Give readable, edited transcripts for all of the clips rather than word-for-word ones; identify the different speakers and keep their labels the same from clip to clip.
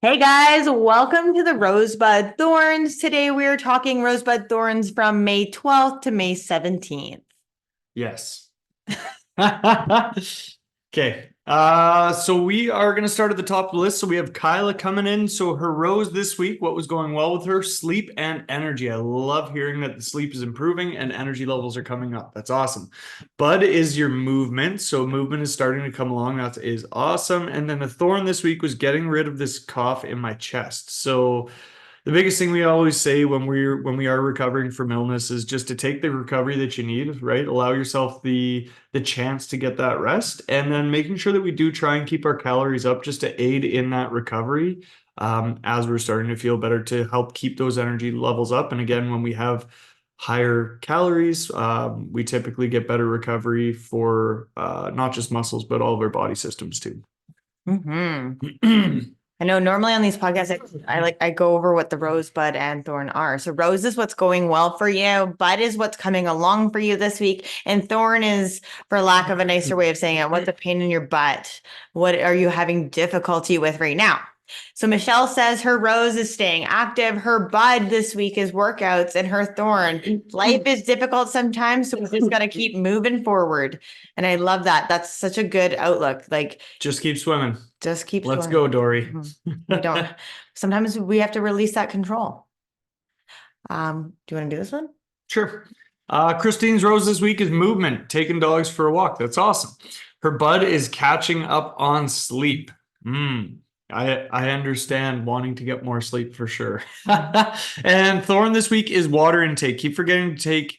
Speaker 1: Hey guys, welcome to the Rosebud Thorns. Today we are talking Rosebud Thorns from May 12th to May 17th.
Speaker 2: Yes. Okay. So we are going to start at the top of the list. So we have Kyla coming in. So her rose this week, what was going well with her? Sleep and energy. I love hearing that the sleep is improving and energy levels are coming up. That's awesome. Bud is your movement. So movement is starting to come along. That is awesome. And then the thorn this week was getting rid of this cough in my chest. So the biggest thing we always say when we are recovering from illness is just to take the recovery that you need, right? Allow yourself the chance to get that rest, and then making sure that we do try and keep our calories up just to aid in that recovery as we're starting to feel better to help keep those energy levels up. And again, when we have higher calories, we typically get better recovery for not just muscles, but all of our body systems too.
Speaker 1: I know normally on these podcasts, I go over what the rosebud and thorn are. So rose is what's going well for you. Bud is what's coming along for you this week. And thorn is, for lack of a nicer way of saying it, what's a pain in your butt? What are you having difficulty with right now? So Michelle says her rose is staying active. Her bud this week is workouts, and her thorn, life is difficult sometimes. So we just got to keep moving forward. And I love that. That's such a good outlook. Like,
Speaker 2: Just keep swimming.
Speaker 1: just keep
Speaker 2: Let's
Speaker 1: swimming.
Speaker 2: go, Dory.
Speaker 1: We don't, sometimes we have to release that control. Do you want to do this one?
Speaker 2: Sure. Christine's rose this week is movement, taking dogs for a walk. That's awesome. Her bud is catching up on sleep. I understand wanting to get more sleep for sure. And Thorn this week is water intake. Keep forgetting to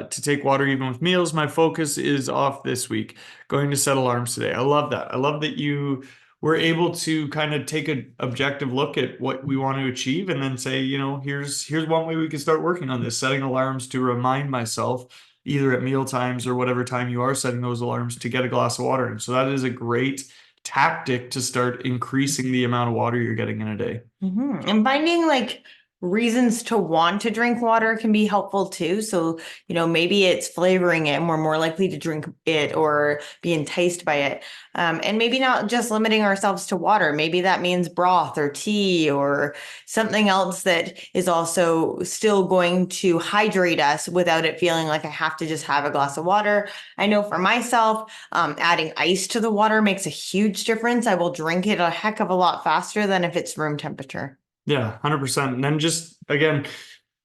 Speaker 2: take water even with meals. My focus is off this week. Going to set alarms today. I love that. I love that you were able to kind of take an objective look at what we want to achieve and then say, here's one way we can start working on this, setting alarms to remind myself either at meal times or whatever time you are setting those alarms to get a glass of water. And so that is a great tactic to start increasing the amount of water you're getting in a day.
Speaker 1: And finding like reasons to want to drink water can be helpful too. So, maybe it's flavoring it and we're more likely to drink it or be enticed by it. And maybe not just limiting ourselves to water. Maybe that means broth or tea or something else that is also still going to hydrate us without it feeling like I have to just have a glass of water. I know for myself, adding ice to the water makes a huge difference. I will drink it a heck of a lot faster than if it's room temperature.
Speaker 2: Yeah, 100%. And then just again,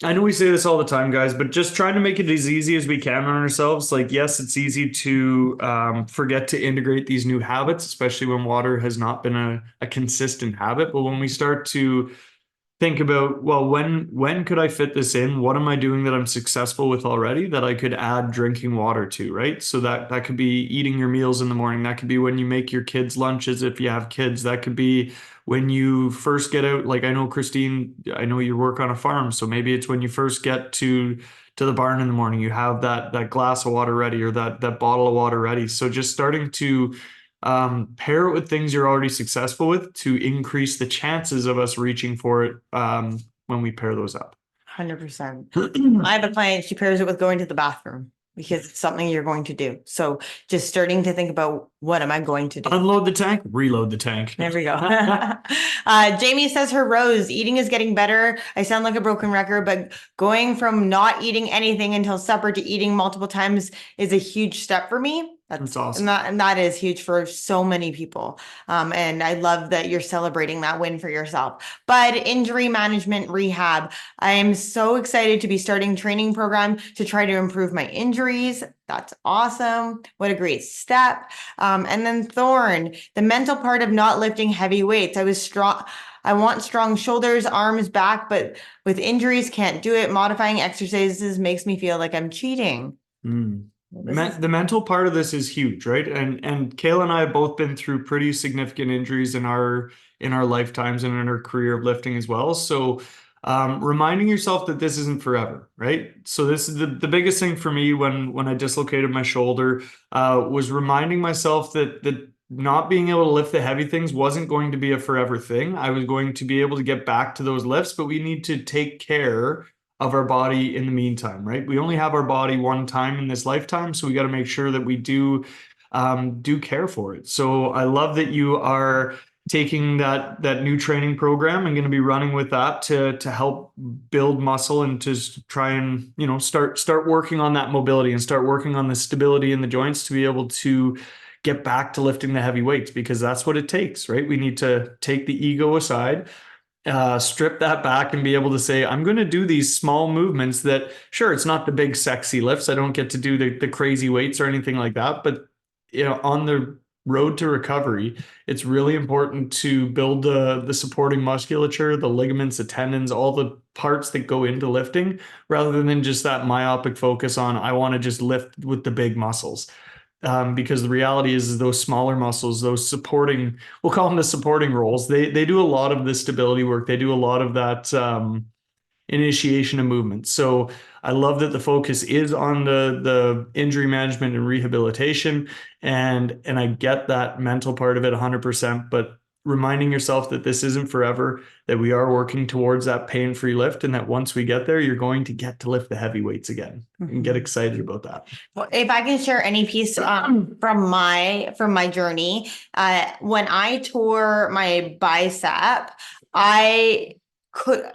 Speaker 2: I know we say this all the time, guys, but just trying to make it as easy as we can on ourselves. Like, yes, it's easy to forget to integrate these new habits, especially when water has not been a consistent habit. But when we start to think about, well, when could I fit this in? What am I doing that I'm successful with already that I could add drinking water to, right? So that could be eating your meals in the morning. That could be when you make your kids' lunches if you have kids. That could be when you first get out. Like I know, Christine, I know you work on a farm, so maybe it's when you first get to the barn in the morning, you have that glass of water ready or that bottle of water ready. So just starting to pair it with things you're already successful with to increase the chances of us reaching for it when we pair those up.
Speaker 1: 100%. I have a client, she pairs it with going to the bathroom because it's something you're going to do. So just starting to think about what am I going to do?
Speaker 2: Unload the tank, reload the tank.
Speaker 1: There we go. Jamie says her rose, eating is getting better. I sound like a broken record, but going from not eating anything until supper to eating multiple times is a huge step for me.
Speaker 2: That's awesome.
Speaker 1: And that is huge for so many people. And I love that you're celebrating that win for yourself. But injury management rehab, I am so excited to be starting training program to try to improve my injuries. That's awesome. What a great step. And then Thorn, the mental part of not lifting heavy weights. I want strong shoulders, arms, back, but with injuries, can't do it. Modifying exercises makes me feel like I'm cheating.
Speaker 2: The mental part of this is huge, right? And Kayla and I have both been through pretty significant injuries in our lifetimes and in our career of lifting as well. So reminding yourself that this isn't forever, right? So this is the biggest thing for me when I dislocated my shoulder was reminding myself that not being able to lift the heavy things wasn't going to be a forever thing. I was going to be able to get back to those lifts, but we need to take care of our body in the meantime, right? We only have our body one time in this lifetime, so we got to make sure that we do care for it. So I love that you are taking that new training program and going to be running with that to help build muscle and to try and start working on that mobility and start working on the stability in the joints to be able to get back to lifting the heavy weights, because that's what it takes, right? We need to take the ego aside, strip that back, and be able to say, I'm going to do these small movements that, sure, it's not the big sexy lifts. I don't get to do the crazy weights or anything like that, but on the road to recovery, it's really important to build the supporting musculature, the ligaments, the tendons, all the parts that go into lifting, rather than just that myopic focus on, I want to just lift with the big muscles. Because the reality is those smaller muscles, those supporting, we'll call them the supporting roles, they do a lot of the stability work. They do a lot of that initiation of movement. So I love that the focus is on the injury management and rehabilitation, and I get that mental part of it 100%, but reminding yourself that this isn't forever, that we are working towards that pain-free lift, and that once we get there, you're going to get to lift the heavy weights again and get excited about that.
Speaker 1: Well, if I can share any piece from my journey, when I tore my bicep, I could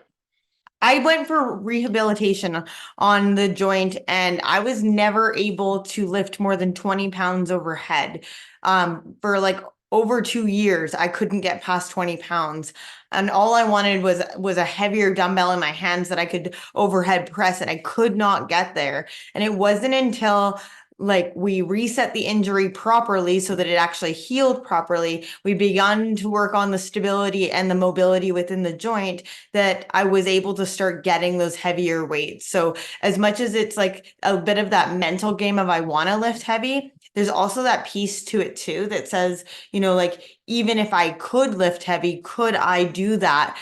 Speaker 1: I went for rehabilitation on the joint, and I was never able to lift more than 20 pounds overhead. For like over 2 years, I couldn't get past 20 pounds. And all I wanted was a heavier dumbbell in my hands that I could overhead press, and I could not get there. And it wasn't until like we reset the injury properly so that it actually healed properly, we began to work on the stability and the mobility within the joint, that I was able to start getting those heavier weights. So as much as it's like a bit of that mental game of I want to lift heavy, there's also that piece to it too that says, like, even if I could lift heavy, could I do that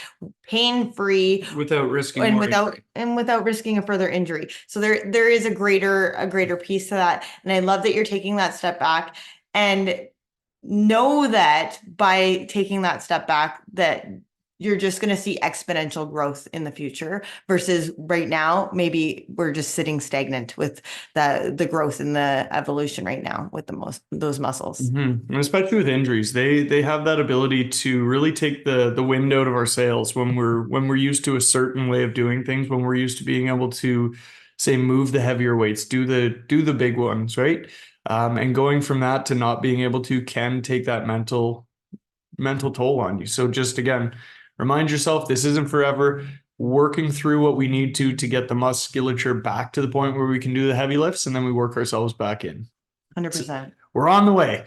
Speaker 1: pain-free
Speaker 2: Without risking
Speaker 1: and
Speaker 2: more
Speaker 1: without risking a further injury? So there is a greater piece to that. And I love that you're taking that step back, and know that by taking that step back, that you're just going to see exponential growth in the future, versus right now, maybe we're just sitting stagnant with the growth and the evolution right now with those muscles.
Speaker 2: And especially with injuries, they have that ability to really take the wind out of our sails when we're used to a certain way of doing things, when we're used to being able to say move the heavier weights, do the big ones, right? And going from that to not being able to can take that mental toll on you. So just again, remind yourself this isn't forever. Working through what we need to get the musculature back to the point where we can do the heavy lifts, and then we work ourselves back in.
Speaker 1: 100%.
Speaker 2: We're on the way.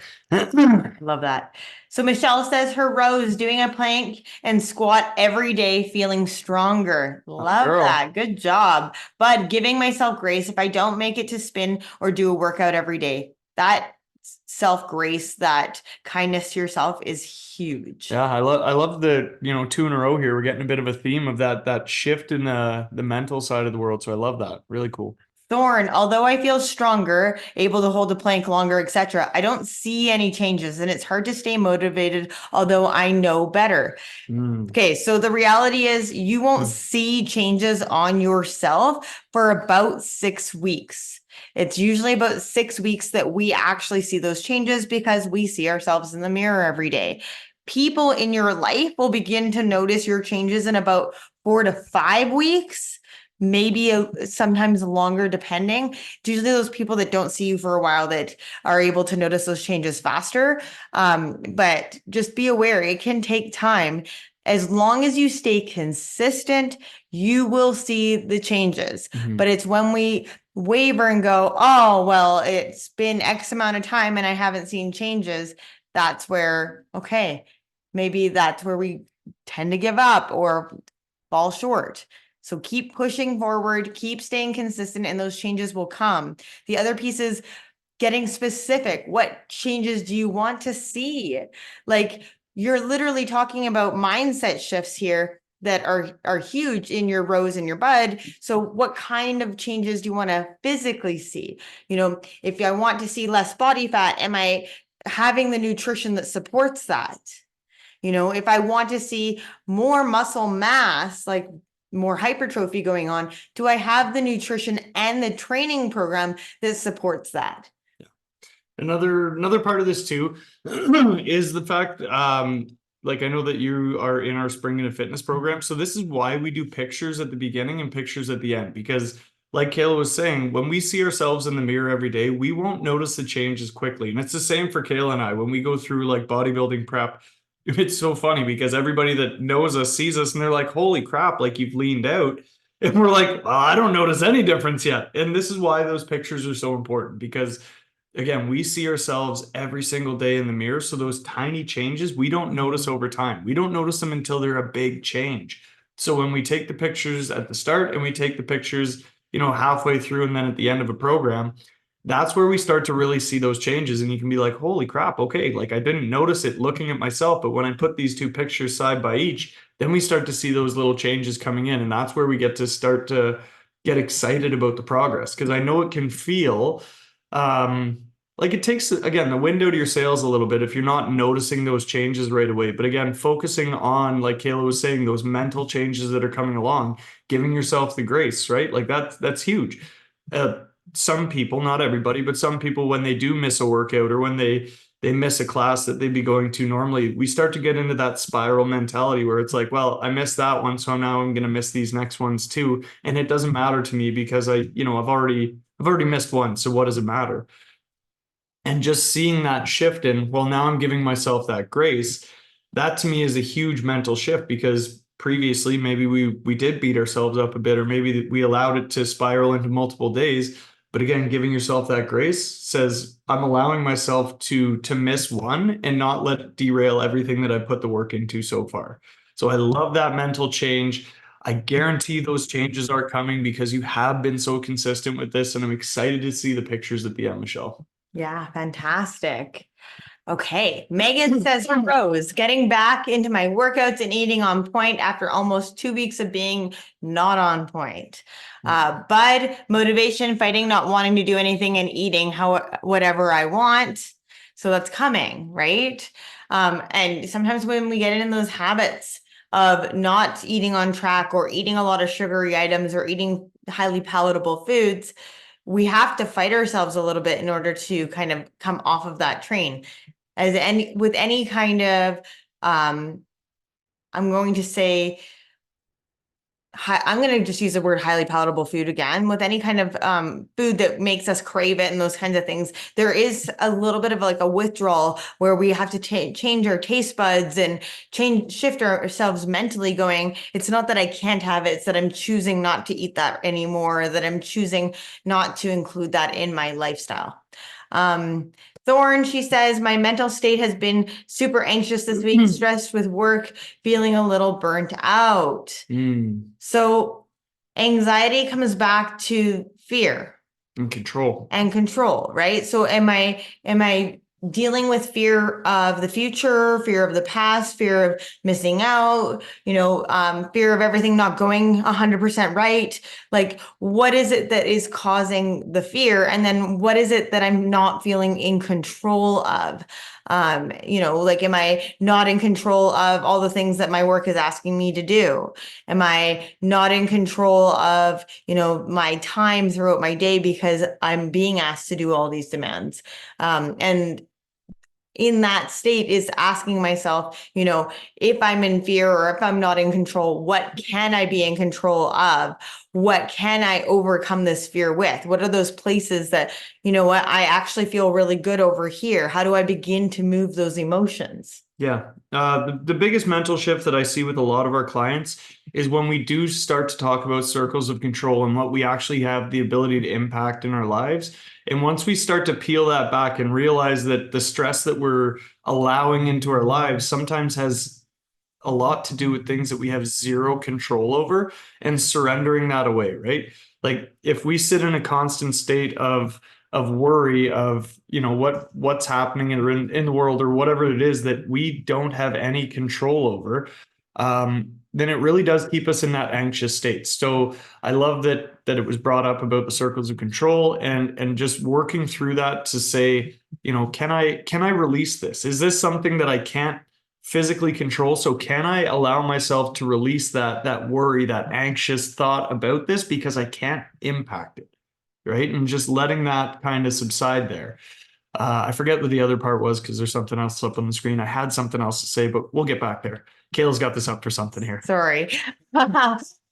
Speaker 1: Love that. So Michelle says her rows doing a plank and squat every day, feeling stronger. Love that. Good job. But giving myself grace if I don't make it to spin or do a workout every day. That self-grace, that kindness to yourself is huge.
Speaker 2: Yeah, I love the 2 in a row here. We're getting a bit of a theme of that shift in the mental side of the world. So I love that. Really cool.
Speaker 1: Thorn, although I feel stronger, able to hold a plank longer, etc., I don't see any changes, and it's hard to stay motivated, although I know better. Okay, so the reality is you won't see changes on yourself for about 6 weeks. It's usually about 6 weeks that we actually see those changes, because we see ourselves in the mirror every day. People in your life will begin to notice your changes in about 4 to 5 weeks. Maybe sometimes longer, depending. It's usually those people that don't see you for a while that are able to notice those changes faster. But just be aware, it can take time. As long as you stay consistent, you will see the changes. But it's when we waver and go, oh, well, it's been X amount of time and I haven't seen changes. That's where, okay, maybe that's where we tend to give up or fall short. So keep pushing forward, keep staying consistent, and those changes will come. The other piece is getting specific. What changes do you want to see? Like, you're literally talking about mindset shifts here that are huge in your rows and your bud. So what kind of changes do you want to physically see? If I want to see less body fat, am I having the nutrition that supports that? If I want to see more muscle mass, like more hypertrophy going on, do I have the nutrition and the training program that supports that?
Speaker 2: Yeah. Another part of this too is the fact like I know that you are in our spring into fitness program. So this is why we do pictures at the beginning and pictures at the end, because like Kayla was saying, when we see ourselves in the mirror every day, we won't notice the changes quickly. And it's the same for Kayla and I. When we go through like bodybuilding prep, it's so funny because everybody that knows us sees us and they're like, holy crap, like you've leaned out. And we're like, well, I don't notice any difference yet. And this is why those pictures are so important because again, we see ourselves every single day in the mirror. So those tiny changes, we don't notice over time. We don't notice them until they're a big change. So when we take the pictures at the start and we take the pictures, halfway through and then at the end of a program, that's where we start to really see those changes. And you can be like, holy crap, okay, like I didn't notice it looking at myself, but when I put these two pictures side by each, then we start to see those little changes coming in. And that's where we get to start to get excited about the progress. Because I know it can feel like it takes, again, the window to your sales a little bit if you're not noticing those changes right away. But again, focusing on, like Kayla was saying, those mental changes that are coming along, giving yourself the grace, right? Like that's huge. Some people, not everybody, but some people, when they do miss a workout or when they miss a class that they'd be going to normally, we start to get into that spiral mentality where it's like, well, I missed that one, so now I'm going to miss these next ones too, and it doesn't matter to me because I've already missed one, so what does it matter? And just seeing that shift in, well, now I'm giving myself that grace. That to me is a huge mental shift because previously maybe we did beat ourselves up a bit, or maybe we allowed it to spiral into multiple days. But again, giving yourself that grace says I'm allowing myself to miss one and not let it derail everything that I've put the work into so far. So I love that mental change. I guarantee those changes are coming because you have been so consistent with this, and I'm excited to see the pictures at the end, Michelle.
Speaker 1: Yeah, fantastic. Okay, Megan says, Rose, getting back into my workouts and eating on point after almost 2 weeks of being not on point. Bud, motivation, fighting, not wanting to do anything and eating whatever I want. So that's coming, right? And sometimes when we get in those habits of not eating on track or eating a lot of sugary items or eating highly palatable foods, we have to fight ourselves a little bit in order to kind of come off of that train. With any kind of, I'm going to say, I'm going to just use the word highly palatable food again. With any kind of food that makes us crave it and those kinds of things, there is a little bit of like a withdrawal where we have to change our taste buds and shift ourselves mentally going, it's not that I can't have it, it's that I'm choosing not to eat that anymore, that I'm choosing not to include that in my lifestyle. Thorn, she says, my mental state has been super anxious this week, stressed with work, feeling a little burnt out. So anxiety comes back to fear
Speaker 2: and control,
Speaker 1: right? So am I dealing with fear of the future, fear of the past, fear of missing out, fear of everything not going 100% right? Like, what is it that is causing the fear? And then what is it that I'm not feeling in control of? Like, am I not in control of all the things that my work is asking me to do? Am I not in control of, my time throughout my day because I'm being asked to do all these demands? And in that state is asking myself, if I'm in fear or if I'm not in control, what can I be in control of? What can I overcome this fear with? What are those places that, I actually feel really good over here? How do I begin to move those emotions?
Speaker 2: Yeah. The biggest mental shift that I see with a lot of our clients is when we do start to talk about circles of control and what we actually have the ability to impact in our lives. And once we start to peel that back and realize that the stress that we're allowing into our lives sometimes has a lot to do with things that we have zero control over, and surrendering that away, right? Like if we sit in a constant state of worry of what's happening in the world or whatever it is that we don't have any control over, then it really does keep us in that anxious state. So I love that it was brought up about the circles of control and just working through that to say, can I release this? Is this something that I can't physically control? So can I allow myself to release that worry, that anxious thought about this because I can't impact it? Right. And just letting that kind of subside there. I forget what the other part was because there's something else up on the screen. I had something else to say, but we'll get back there. Kayla's got this up for something here.
Speaker 1: Sorry.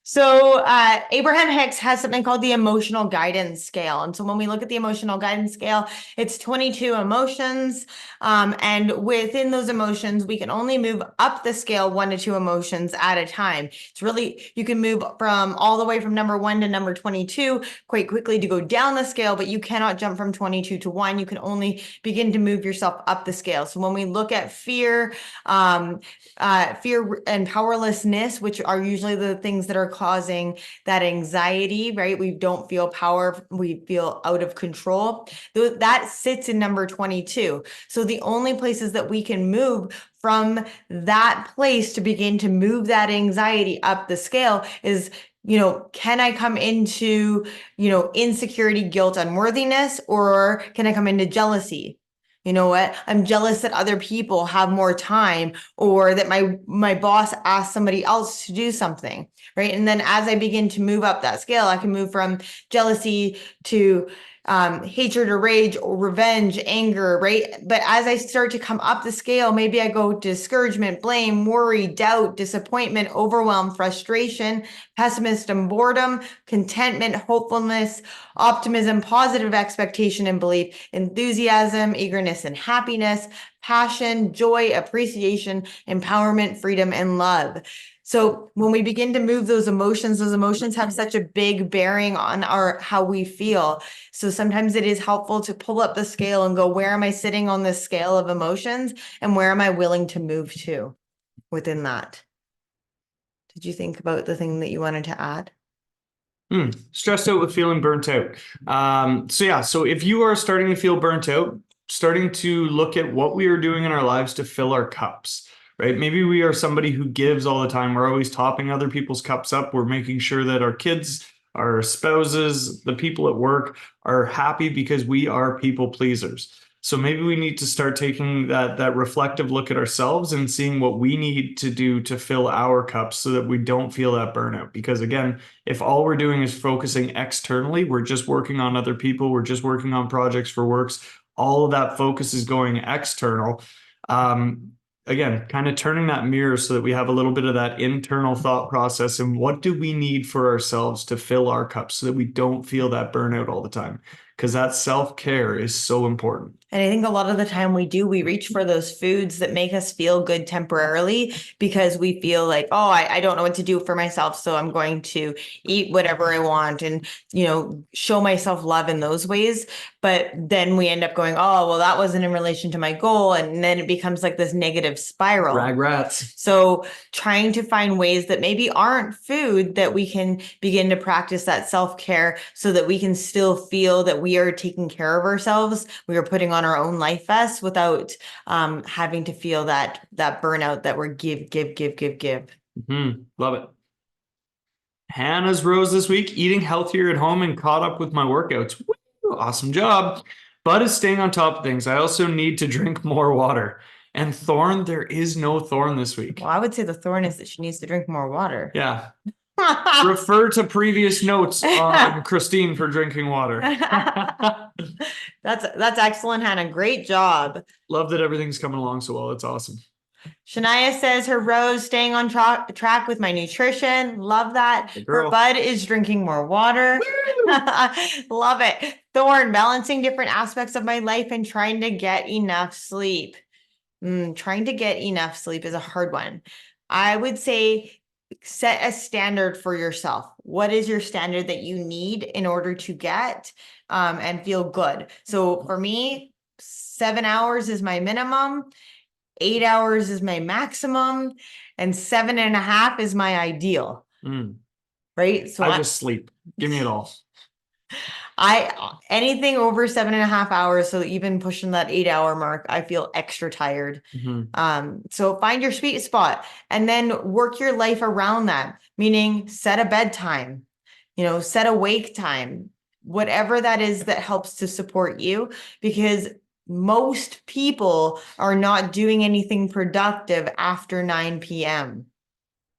Speaker 1: So Abraham Hicks has something called the emotional guidance scale. And so when we look at the emotional guidance scale, it's 22 emotions. And within those emotions, we can only move up the scale 1 to 2 emotions at a time. It's really, you can move from all the way from number 1 to number 22 quite quickly to go down the scale, but you cannot jump from 22 to 1. You can only begin to move yourself up the scale. So when we look at fear, fear and powerlessness, which are usually the things that are causing that anxiety, right? We don't feel power, we feel out of control. That sits in number 22. So the only places that we can move from that place to begin to move that anxiety up the scale is, can I come into, insecurity, guilt, unworthiness, or can I come into jealousy? You know what? I'm jealous that other people have more time, or that my boss asked somebody else to do something, right? And then as I begin to move up that scale, I can move from jealousy to hatred or rage or revenge, anger, right? But as I start to come up the scale, maybe I go discouragement, blame, worry, doubt, disappointment, overwhelm, frustration, pessimism, boredom, contentment, hopefulness, optimism, positive expectation and belief, enthusiasm, eagerness and happiness, passion, joy, appreciation, empowerment, freedom, and love. So when we begin to move those emotions have such a big bearing on how we feel. So sometimes it is helpful to pull up the scale and go, where am I sitting on this scale of emotions, and where am I willing to move to within that? Did you think about the thing that you wanted to add?
Speaker 2: Stressed out with feeling burnt out. So if you are starting to feel burnt out, starting to look at what we are doing in our lives to fill our cups, right? Maybe we are somebody who gives all the time. We're always topping other people's cups up. We're making sure that our kids, our spouses, the people at work are happy because we are people pleasers. So maybe we need to start taking that reflective look at ourselves and seeing what we need to do to fill our cups so that we don't feel that burnout. Because again, if all we're doing is focusing externally, we're just working on other people, we're just working on projects for works, all of that focus is going external. Again, kind of turning that mirror so that we have a little bit of that internal thought process and what do we need for ourselves to fill our cups so that we don't feel that burnout all the time. Because that self-care is so important.
Speaker 1: And I think a lot of the time we reach for those foods that make us feel good temporarily because we feel like, oh, I don't know what to do for myself. So I'm going to eat whatever I want and, show myself love in those ways. But then we end up going, oh, well, that wasn't in relation to my goal. And then it becomes like this negative spiral.
Speaker 2: Rag rats.
Speaker 1: So trying to find ways that maybe aren't food that we can begin to practice that self-care so that we can still feel that we are taking care of ourselves. We are putting on our own life vest without having to feel that burnout that we're give.
Speaker 2: Love it. Hannah's rose this week, eating healthier at home and caught up with my workouts. Woo, awesome job. But is staying on top of things. I also need to drink more water. And Thorn, there is no Thorn this week.
Speaker 1: Well, I would say the thorn is that she needs to drink more water.
Speaker 2: Yeah. Refer to previous notes on Christine for drinking water.
Speaker 1: That's excellent, Hannah. Great job.
Speaker 2: Love that everything's coming along so well. It's awesome.
Speaker 1: Shania says her rose staying on track with my nutrition. Love that. Her bud is drinking more water. Love it. Thorn, balancing different aspects of my life and trying to get enough sleep. Trying to get enough sleep is a hard one. I would say set a standard for yourself. What is your standard that you need in order to get and feel good? So for me, 7 hours is my minimum, 8 hours is my maximum, and 7.5 is my ideal. Right? So
Speaker 2: I just sleep. Give me it all.
Speaker 1: Anything over 7.5 hours, so even pushing that 8-hour mark, I feel extra tired. So find your sweet spot and then work your life around that, meaning set a bedtime, set a wake time, whatever that is that helps to support you, because most people are not doing anything productive after 9 p.m.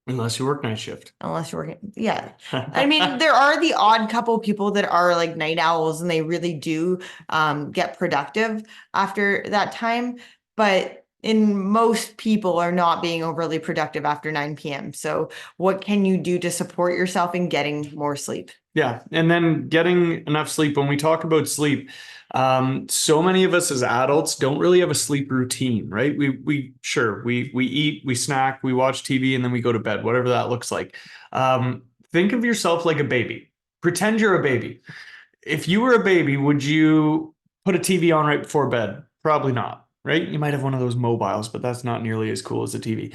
Speaker 2: Unless you work night shift.
Speaker 1: unless you're working. Yeah. I mean, there are the odd couple people that are like night owls and they really do get productive after that time. But in most people are not being overly productive after 9 p.m. So what can you do to support yourself in getting more sleep?
Speaker 2: Yeah, and then getting enough sleep. When we talk about sleep, so many of us as adults don't really have a sleep routine, right? We sure we eat, we snack, we watch TV, and then we go to bed, whatever that looks like. Think of yourself like a baby. Pretend you're a baby. If you were a baby, would you put a TV on right before bed? Probably not, right? You might have one of those mobiles, but that's not nearly as cool as a TV.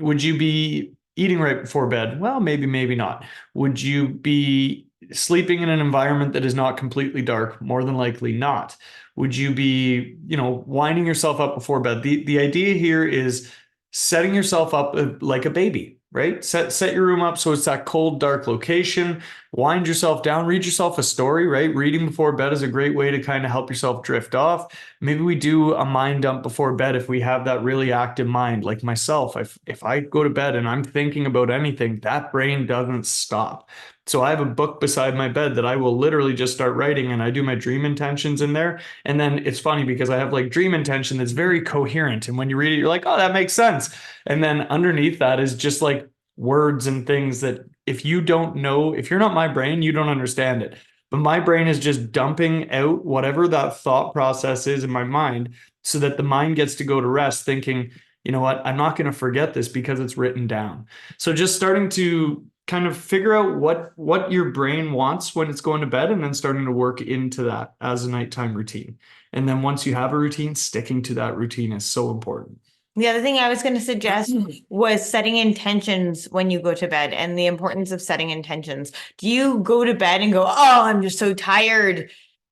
Speaker 2: Would you be eating right before bed? Well, maybe, maybe not. Would you be sleeping in an environment that is not completely dark? More than likely not. Would you be, winding yourself up before bed? The idea here is setting yourself up like a baby, right? Set your room up so it's that cold, dark location. Wind yourself down, read yourself a story, right? Reading before bed is a great way to kind of help yourself drift off. Maybe we do a mind dump before bed if we have that really active mind, like myself. If I go to bed and I'm thinking about anything, that brain doesn't stop. So I have a book beside my bed that I will literally just start writing, and I do my dream intentions in there. And then it's funny because I have like dream intention that's very coherent. And when you read it, you're like, oh, that makes sense. And then underneath that is just like words and things that if you don't know, if you're not my brain, you don't understand it. But my brain is just dumping out whatever that thought process is in my mind so that the mind gets to go to rest thinking, you know what, I'm not going to forget this because it's written down. So just starting to kind of figure out what your brain wants when it's going to bed and then starting to work into that as a nighttime routine. And then once you have a routine, sticking to that routine is so important.
Speaker 1: The other thing I was going to suggest was setting intentions when you go to bed and the importance of setting intentions. Do you go to bed and go, oh, I'm just so tired?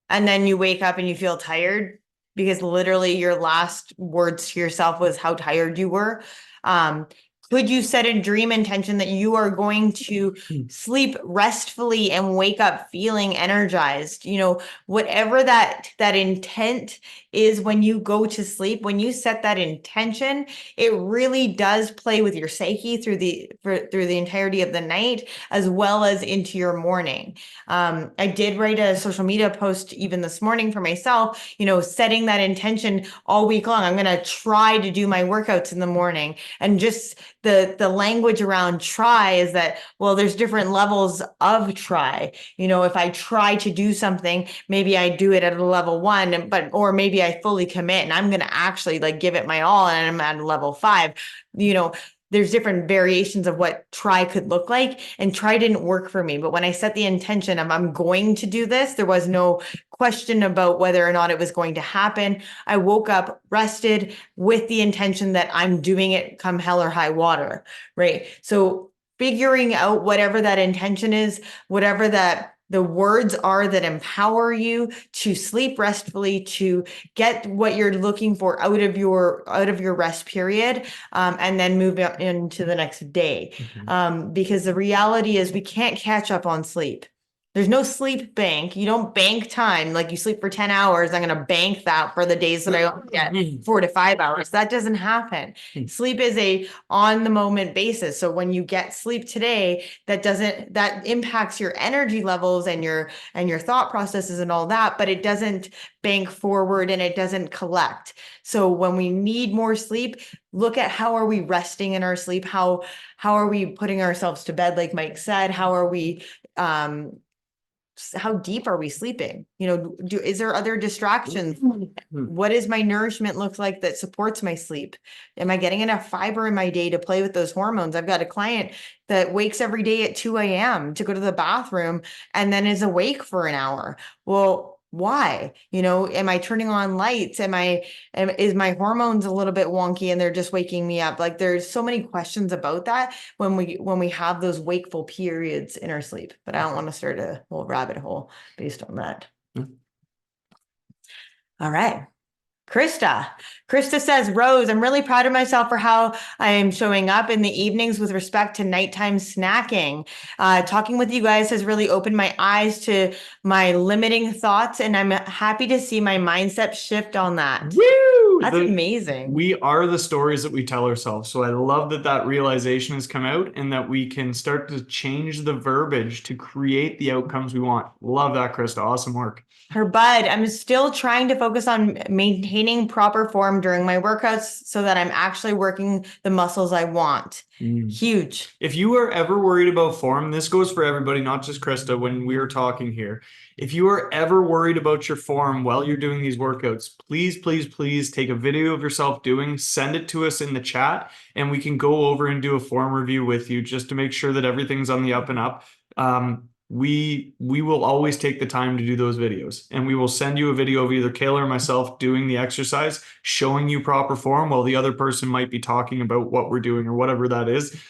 Speaker 1: And then you wake up and you feel tired because literally your last words to yourself was how tired you were. Could you set a dream intention that you are going to sleep restfully and wake up feeling energized? Whatever that intent is when you go to sleep, when you set that intention, it really does play with your psyche through the entirety of the night as well as into your morning. I did write a social media post even this morning for myself, setting that intention all week long. I'm going to try to do my workouts in the morning, and just the language around try is that, well, there's different levels of try. If I try to do something, maybe I do it at a level 1, or maybe I fully commit and I'm going to actually like give it my all and I'm at a level 5. There's different variations of what try could look like, and try didn't work for me. But when I set the intention of I'm going to do this, there was no question about whether or not it was going to happen. I woke up rested with the intention that I'm doing it come hell or high water, right? So figuring out whatever that intention is, whatever that the words are that empower you to sleep restfully, to get what you're looking for out of your rest period, and then move into the next day. Because the reality is we can't catch up on sleep. There's no sleep bank. You don't bank time. Like you sleep for 10 hours. I'm going to bank that for the days that I only get 4 to 5 hours. That doesn't happen. Sleep is a on the moment basis. So when you get sleep today, that impacts your energy levels and your thought processes and all that, but it doesn't bank forward and it doesn't collect. So when we need more sleep, look at how are we resting in our sleep? How are we putting ourselves to bed? Like Mike said, how are we, how deep are we sleeping? Is there other distractions? What does my nourishment look like that supports my sleep? Am I getting enough fiber in my day to play with those hormones? I've got a client that wakes every day at 2 a.m. to go to the bathroom and then is awake for an hour. Well, why? Am I turning on lights? Is my hormones a little bit wonky and they're just waking me up? Like there's so many questions about that when we have those wakeful periods in our sleep, but I don't want to start a whole rabbit hole based on that. All right. Krista says, Rose, I'm really proud of myself for how I am showing up in the evenings with respect to nighttime snacking. Talking with you guys has really opened my eyes to my limiting thoughts, and I'm happy to see my mindset shift on that.
Speaker 2: Woo!
Speaker 1: That's amazing.
Speaker 2: We are the stories that we tell ourselves. So I love that that realization has come out and that we can start to change the verbiage to create the outcomes we want. Love that, Krista. Awesome work.
Speaker 1: Her bud, I'm still trying to focus on maintaining proper form during my workouts so that I'm actually working the muscles I want. Huge.
Speaker 2: If you are ever worried about form, this goes for everybody, not just Krista, when we are talking here. If you are ever worried about your form while you're doing these workouts, please, please, please take a video of yourself doing, send it to us in the chat, and we can go over and do a form review with you just to make sure that everything's on the up and up. We will always take the time to do those videos, and we will send you a video of either Kayla or myself doing the exercise, showing you proper form while the other person might be talking about what we're doing or whatever that is.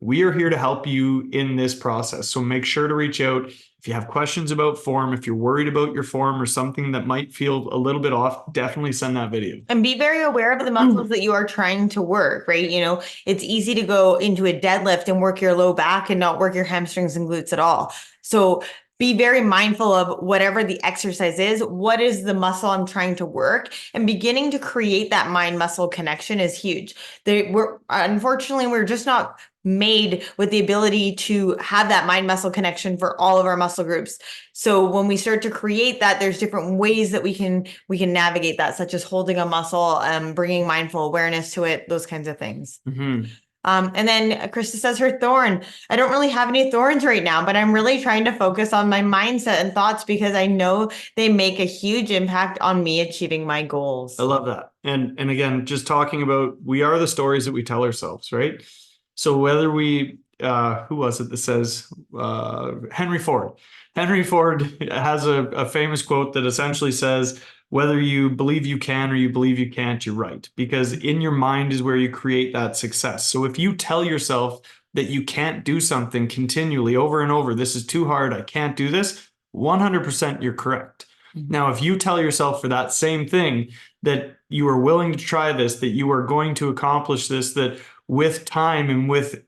Speaker 2: We are here to help you in this process. So make sure to reach out. If you have questions about form, if you're worried about your form or something that might feel a little bit off, definitely send that video.
Speaker 1: And be very aware of the muscles that you are trying to work, right? You know, it's easy to go into a deadlift and work your low back and not work your hamstrings and glutes at all. So be very mindful of whatever the exercise is. What is the muscle I'm trying to work? And beginning to create that mind muscle connection is huge. Unfortunately, we're just not made with the ability to have that mind muscle connection for all of our muscle groups. So when we start to create that, there's different ways that we can navigate that, such as holding a muscle, bringing mindful awareness to it, those kinds of things. And then Krista says her thorn. I don't really have any thorns right now, but I'm really trying to focus on my mindset and thoughts because I know they make a huge impact on me achieving my goals.
Speaker 2: I love that. And again, just talking about, we are the stories that we tell ourselves, right? So whether we, who was it that says, Henry Ford. Henry Ford has a famous quote that essentially says, whether you believe you can or you believe you can't, you're right. Because in your mind is where you create that success. So if you tell yourself that you can't do something continually over and over, this is too hard, I can't do this, 100% you're correct. Now, if you tell yourself for that same thing that you are willing to try this, that you are going to accomplish this, that with time and with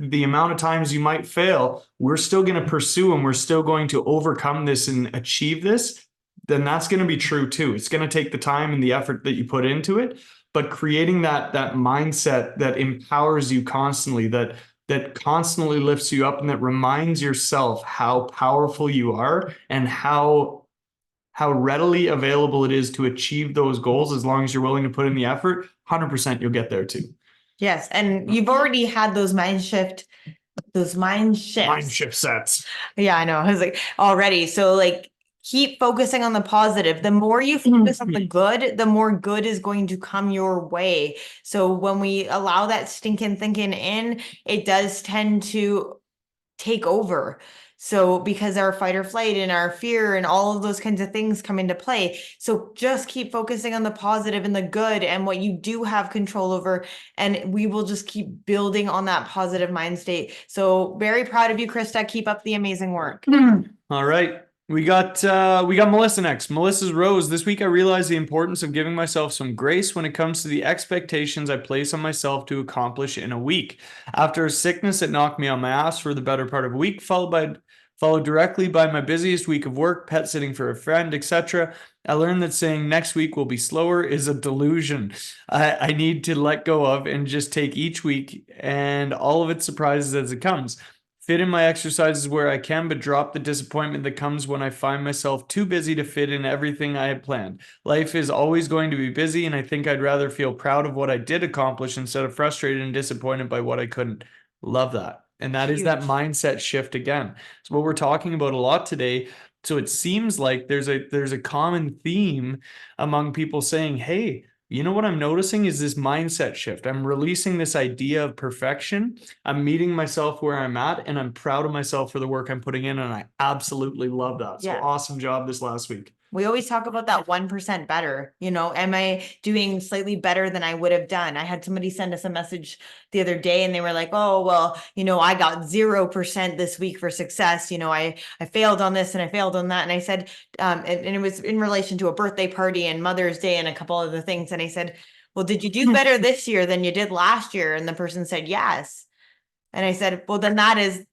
Speaker 2: the amount of times you might fail, we're still going to pursue and we're still going to overcome this and achieve this, then that's going to be true too. It's going to take the time and the effort that you put into it, but creating that mindset that empowers you constantly, that constantly lifts you up and that reminds yourself how powerful you are and how readily available it is to achieve those goals as long as you're willing to put in the effort, 100% you'll get there too.
Speaker 1: Yes, and you've already had those mind shifts.
Speaker 2: Mind shift sets.
Speaker 1: Yeah, I know. I was like, already. So like keep focusing on the positive. The more you focus on the good, the more good is going to come your way. So when we allow that stinking thinking in, it does tend to take over. So because our fight or flight and our fear and all of those kinds of things come into play. So just keep focusing on the positive and the good and what you do have control over. And we will just keep building on that positive mind state. So very proud of you, Krista. Keep up the amazing work.
Speaker 2: All right. We got Melissa next. Melissa's Rose. This week I realized the importance of giving myself some grace when it comes to the expectations I place on myself to accomplish in a week. After a sickness that knocked me on my ass for the better part of a week, followed directly by my busiest week of work, pet sitting for a friend, etc., I learned that saying next week will be slower is a delusion I need to let go of and just take each week and all of its surprises as it comes. Fit in my exercises where I can, but drop the disappointment that comes when I find myself too busy to fit in everything I had planned. Life is always going to be busy, and I think I'd rather feel proud of what I did accomplish instead of frustrated and disappointed by what I couldn't. Love that. And that is that mindset shift again. So what we're talking about a lot today. So it seems like there's a common theme among people saying, hey, you know what I'm noticing is this mindset shift. I'm releasing this idea of perfection. I'm meeting myself where I'm at, and I'm proud of myself for the work I'm putting in. And I absolutely love that. So awesome job this last week.
Speaker 1: We always talk about that 1% better. Am I doing slightly better than I would have done? I had somebody send us a message the other day and they were like, oh, well, I got 0% this week for success. I failed on this and I failed on that. And I said, and it was in relation to a birthday party and Mother's Day and a couple other things. And I said, well, did you do better this year than you did last year? And the person said, yes. And I said, well, then that is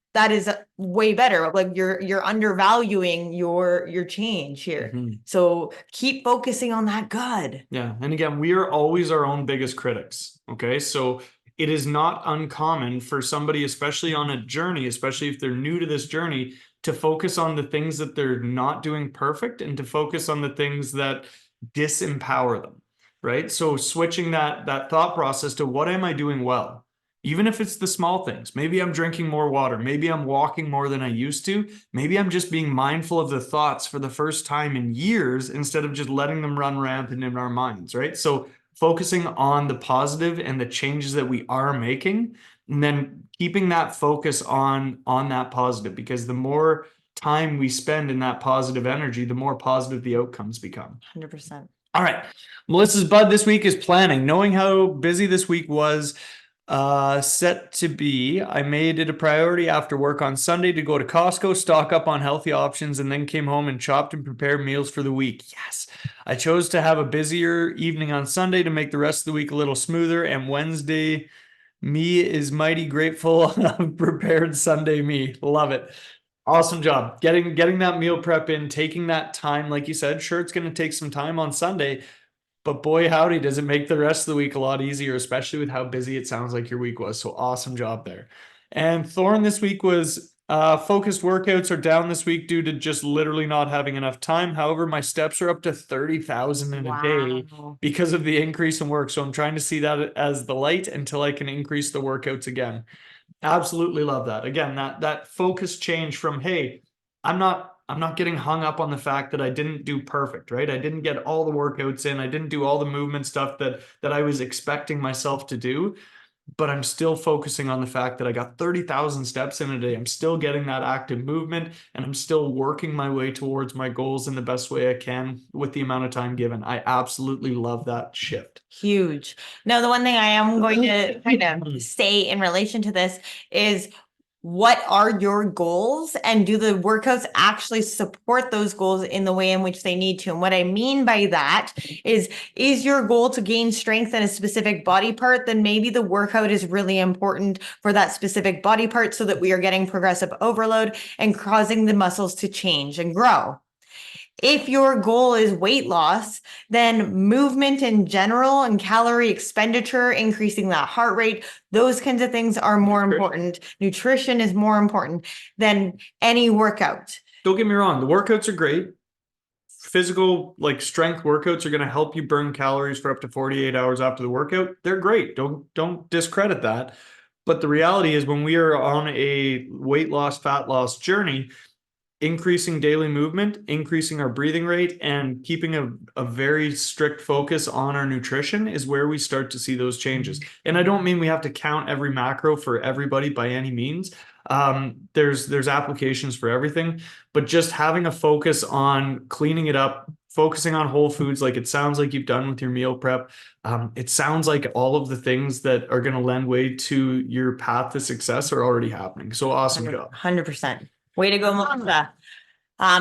Speaker 1: way better. Like you're undervaluing your change here.
Speaker 2: Mhm.
Speaker 1: So keep focusing on that good.
Speaker 2: Yeah. And again, we are always our own biggest critics. Okay. So it is not uncommon for somebody, especially on a journey, especially if they're new to this journey, to focus on the things that they're not doing perfect and to focus on the things that disempower them. Right. So switching that thought process to what am I doing well? Even if it's the small things, maybe I'm drinking more water, maybe I'm walking more than I used to, maybe I'm just being mindful of the thoughts for the first time in years instead of just letting them run rampant in our minds, right? So focusing on the positive and the changes that we are making, and then keeping that focus on that positive, because the more time we spend in that positive energy, the more positive the outcomes become.
Speaker 1: 100%.
Speaker 2: All right. Melissa's bud this week is planning. Knowing how busy this week was, set to be, I made it a priority after work on Sunday to go to Costco, stock up on healthy options, and then came home and chopped and prepared meals for the week. Yes. I chose to have a busier evening on Sunday to make the rest of the week a little smoother, and Wednesday me is mighty grateful of prepared Sunday me. Love it. Awesome job. Getting that meal prep in, taking that time, like you said, sure, it's going to take some time on Sunday, but boy, howdy, does it make the rest of the week a lot easier, especially with how busy it sounds like your week was. So awesome job there. And Thorn this week was focused workouts are down this week due to just literally not having enough time. However, my steps are up to 30,000 in a day because of the increase in work. So I'm trying to see that as the light until I can increase the workouts again. Absolutely love that. Again, that focus change from, hey, I'm not getting hung up on the fact that I didn't do perfect, right? I didn't get all the workouts in. I didn't do all the movement stuff that I was expecting myself to do, but I'm still focusing on the fact that I got 30,000 steps in a day. I'm still getting that active movement and I'm still working my way towards my goals in the best way I can with the amount of time given. I absolutely love that shift.
Speaker 1: Huge. Now, the one thing I am going to kind of say in relation to this is, what are your goals, and do the workouts actually support those goals in the way in which they need to? And what I mean by that is your goal to gain strength in a specific body part? Then maybe the workout is really important for that specific body part so that we are getting progressive overload and causing the muscles to change and grow. If your goal is weight loss, then movement in general and calorie expenditure, increasing that heart rate, those kinds of things are more important. Nutrition is more important than any workout.
Speaker 2: Don't get me wrong, the workouts are great. Physical, like strength workouts, are going to help you burn calories for up to 48 hours after the workout. They're great. Don't discredit that. But the reality is, when we are on a weight loss, fat loss journey, increasing daily movement, increasing our breathing rate, and keeping a very strict focus on our nutrition is where we start to see those changes. And I don't mean we have to count every macro for everybody by any means. There's applications for everything, but just having a focus on cleaning it up, focusing on whole foods, like it sounds like you've done with your meal prep. It sounds like all of the things that are going to lend way to your path to success are already happening. So awesome job.
Speaker 1: 100%. Way to go, Melissa.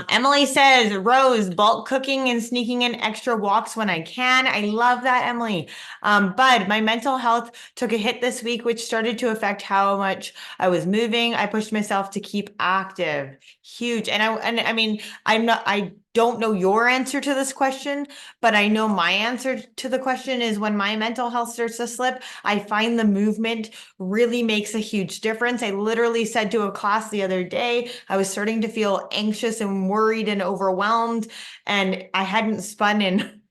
Speaker 1: Emily says, Rose, bulk cooking and sneaking in extra walks when I can. I love that, Emily. Bud, my mental health took a hit this week, which started to affect how much I was moving. I pushed myself to keep active. Huge. And I mean, I don't know your answer to this question, but I know my answer to the question is, when my mental health starts to slip, I find the movement really makes a huge difference. I literally said to a class the other day, I was starting to feel anxious and worried and overwhelmed, and I hadn't spun in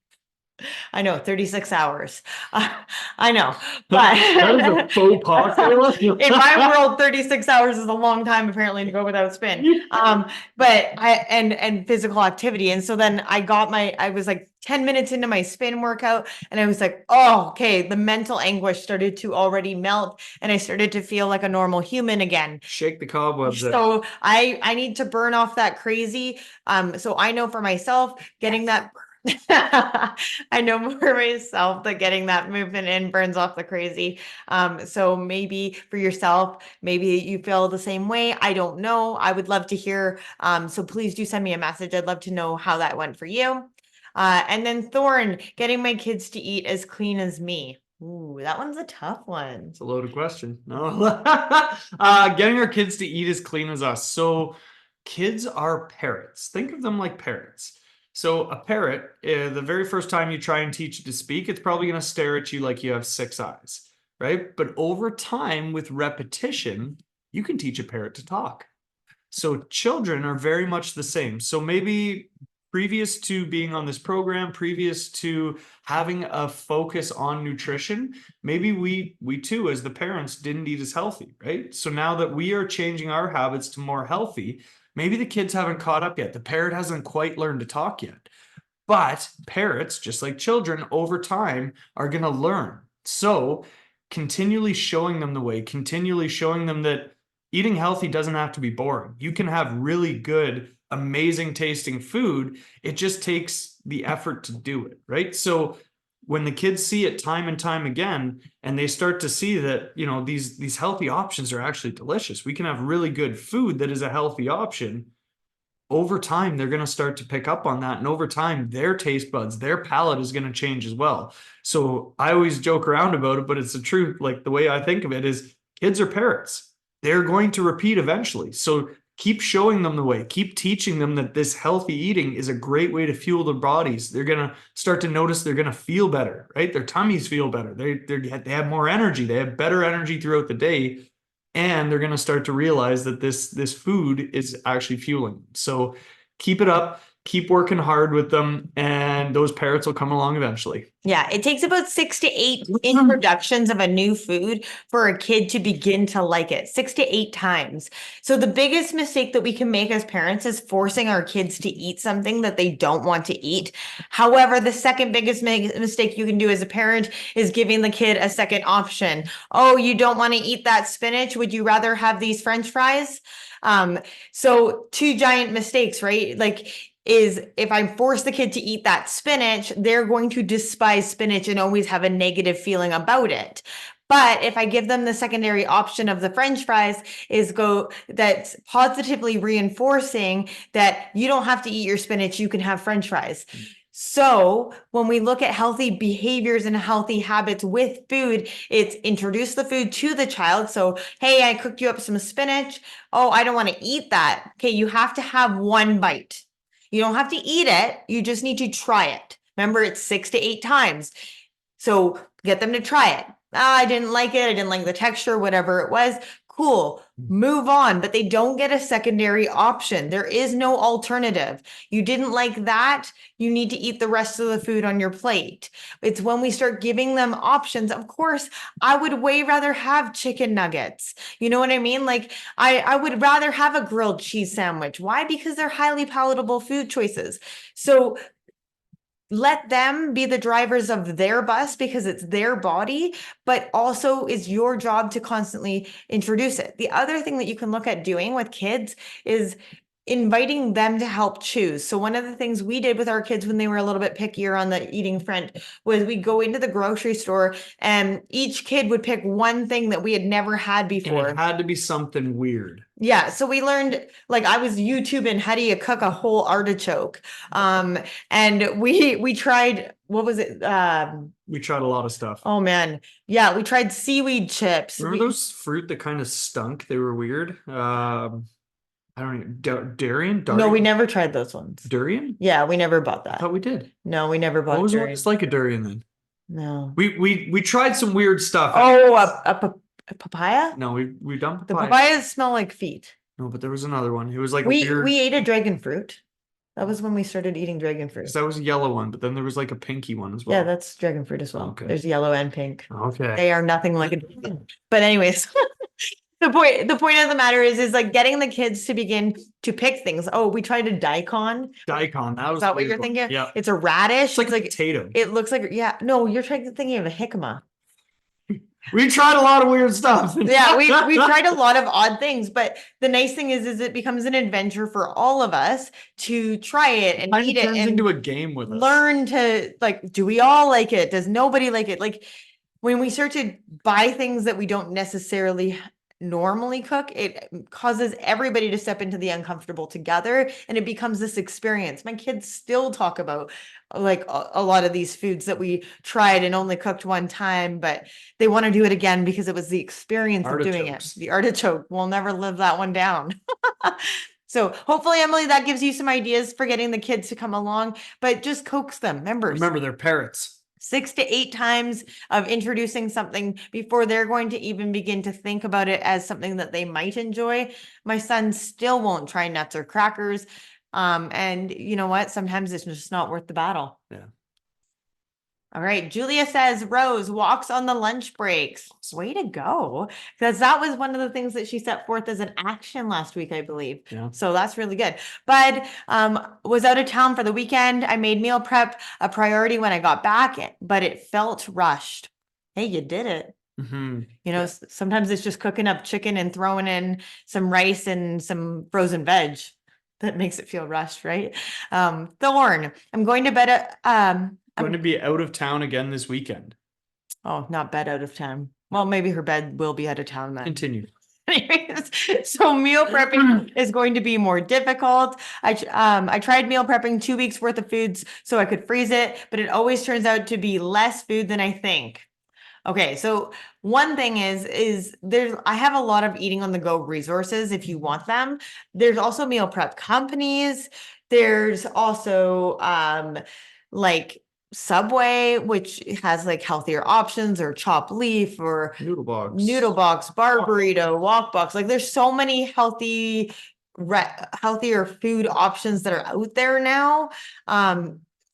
Speaker 1: I know, 36 hours. I know,
Speaker 2: That is a
Speaker 1: but
Speaker 2: faux pas, Kayla.
Speaker 1: in my world, 36 hours is a long time apparently to go without spin. But and physical activity. And so then I was like 10 minutes into my spin workout and I was like, oh, okay, the mental anguish started to already melt and I started to feel like a normal human again.
Speaker 2: Shake the cobwebs out.
Speaker 1: So I need to burn off that crazy. So I know for myself, getting that I know for myself that getting that movement in burns off the crazy. So maybe for yourself, maybe you feel the same way. I don't know. I would love to hear. So please do send me a message. I'd love to know how that went for you. And then Thorn, getting my kids to eat as clean as me. Ooh, that one's a tough one.
Speaker 2: It's a loaded question. No. Getting our kids to eat as clean as us. So kids are parrots. Think of them like parrots. So a parrot, the very first time you try and teach it to speak, it's probably going to stare at you like you have 6 eyes, right? But over time, with repetition, you can teach a parrot to talk. So children are very much the same. So maybe previous to being on this program, previous to having a focus on nutrition, maybe we too, as the parents, didn't eat as healthy, right? So now that we are changing our habits to more healthy, maybe the kids haven't caught up yet. The parrot hasn't quite learned to talk yet. But parrots, just like children, over time are going to learn. So continually showing them the way, continually showing them that eating healthy doesn't have to be boring. You can have really good, amazing tasting food. It just takes the effort to do it, right? So when the kids see it time and time again, and they start to see that, you know, these healthy options are actually delicious. We can have really good food that is a healthy option. Over time, they're going to start to pick up on that. And over time, their taste buds, their palate is going to change as well. So I always joke around about it, but it's the truth. Like the way I think of it is kids are parrots. They're going to repeat eventually. So keep showing them the way, keep teaching them that this healthy eating is a great way to fuel their bodies. They're going to start to notice they're going to feel better, right? Their tummies feel better. They have more energy. They have better energy throughout the day. And they're going to start to realize that this food is actually fueling them. So keep it up, keep working hard with them, and those parrots will come along eventually.
Speaker 1: Yeah, it takes about 6 to 8 introductions of a new food for a kid to begin to like it, 6 to 8 times. So the biggest mistake that we can make as parents is forcing our kids to eat something that they don't want to eat. However, the second biggest mistake you can do as a parent is giving the kid a second option. Oh, you don't want to eat that spinach? Would you rather have these French fries? So 2 giant mistakes, right? Like, is if I force the kid to eat that spinach, they're going to despise spinach and always have a negative feeling about it. But if I give them the secondary option of the French fries, that's positively reinforcing that you don't have to eat your spinach, you can have French fries. So when we look at healthy behaviors and healthy habits with food, it's introduce the food to the child. So, hey, I cooked you up some spinach. Oh, I don't want to eat that. Okay, you have to have one bite. You don't have to eat it. You just need to try it. Remember, it's 6 to 8 times. So get them to try it. I didn't like it. I didn't like the texture, whatever it was. Cool. Move on. But they don't get a secondary option. There is no alternative. You didn't like that. You need to eat the rest of the food on your plate. It's when we start giving them options. Of course, I would way rather have chicken nuggets. You know what I mean? Like I would rather have a grilled cheese sandwich. Why? Because they're highly palatable food choices. So let them be the drivers of their bus because it's their body, but also is your job to constantly introduce it. The other thing that you can look at doing with kids is inviting them to help choose. So one of the things we did with our kids when they were a little bit pickier on the eating front was we go into the grocery store and each kid would pick one thing that we had never had before.
Speaker 2: And it had to be something weird.
Speaker 1: Yeah, so we learned, like I was YouTubing how do you cook a whole artichoke. And we tried, what was it?
Speaker 2: We tried a lot of stuff.
Speaker 1: Oh man. Yeah, we tried seaweed chips.
Speaker 2: Remember those fruit that kind of stunk? They were weird. I don't even durian.
Speaker 1: No, we never tried those ones.
Speaker 2: Durian?
Speaker 1: Yeah, we never bought
Speaker 2: I
Speaker 1: that.
Speaker 2: thought we did.
Speaker 1: No, we never bought
Speaker 2: What was
Speaker 1: durian.
Speaker 2: one that's like a durian then?
Speaker 1: No.
Speaker 2: We tried some weird stuff.
Speaker 1: Oh, a papaya?
Speaker 2: No, we done
Speaker 1: The
Speaker 2: papaya.
Speaker 1: papayas smell like feet.
Speaker 2: No, but there was another one. It was like
Speaker 1: We
Speaker 2: weird.
Speaker 1: ate a dragon fruit. That was when we started eating dragon fruit.
Speaker 2: Because that was a yellow one, but then there was like a pinky one as well.
Speaker 1: Yeah, that's dragon fruit as well.
Speaker 2: Okay.
Speaker 1: There's yellow and pink.
Speaker 2: Okay.
Speaker 1: They are nothing like a. But anyways, the point of the matter is like getting the kids to begin to pick things. Oh, we tried a daikon.
Speaker 2: Daikon. That was
Speaker 1: Is that what
Speaker 2: weird
Speaker 1: you're
Speaker 2: one.
Speaker 1: thinking?
Speaker 2: Yeah.
Speaker 1: It's a radish.
Speaker 2: It's like
Speaker 1: It's
Speaker 2: a
Speaker 1: like
Speaker 2: potato.
Speaker 1: it looks like no, you're thinking of a jicama.
Speaker 2: We tried a lot of weird stuff.
Speaker 1: Yeah, we tried a lot of odd things, but the nice thing is it becomes an adventure for all of us to try it and
Speaker 2: Kind of
Speaker 1: eat it
Speaker 2: turns
Speaker 1: and
Speaker 2: into a game with us.
Speaker 1: learn to like, do we all like it? Does nobody like it? Like when we start to buy things that we don't necessarily normally cook, it causes everybody to step into the uncomfortable together and it becomes this experience. My kids still talk about like a lot of these foods that we tried and only cooked one time, but they want to do it again because it was the experience of doing it.
Speaker 2: Artichokes.
Speaker 1: The artichoke, we'll never live that one down. So hopefully, Emily, that gives you some ideas for getting the kids to come along, but just coax them.
Speaker 2: Remember, they're parrots.
Speaker 1: 6 to 8 times of introducing something before they're going to even begin to think about it as something that they might enjoy. My son still won't try nuts or crackers. And you know what? Sometimes it's just not worth the battle.
Speaker 2: Yeah.
Speaker 1: All right. Julia says, Rose walks on the lunch breaks. Way to go. Because that was one of the things that she set forth as an action last week, I believe.
Speaker 2: Yeah.
Speaker 1: So that's really good. Bud was out of town for the weekend. I made meal prep a priority when I got back, but it felt rushed. Hey, you did it.
Speaker 2: Mm-hmm.
Speaker 1: You know, sometimes it's just cooking up chicken and throwing in some rice and some frozen veg that makes it feel rushed, right? Thorn, I'm going to bed at,
Speaker 2: Going to be out of town again this weekend.
Speaker 1: oh, not bed out of town. Well, maybe her bed will be out of town then.
Speaker 2: Continue.
Speaker 1: Anyways, so meal prepping is going to be more difficult. I tried meal prepping 2 weeks worth of foods so I could freeze it, but it always turns out to be less food than I think. Okay, so one thing is I have a lot of eating on the go resources if you want them. There's also meal prep companies. There's also like Subway, which has like healthier options, or Chop Leaf, or
Speaker 2: Noodle box.
Speaker 1: Noodle Box, Bar Burrito, Walk Box. Like there's so many healthier food options that are out there now.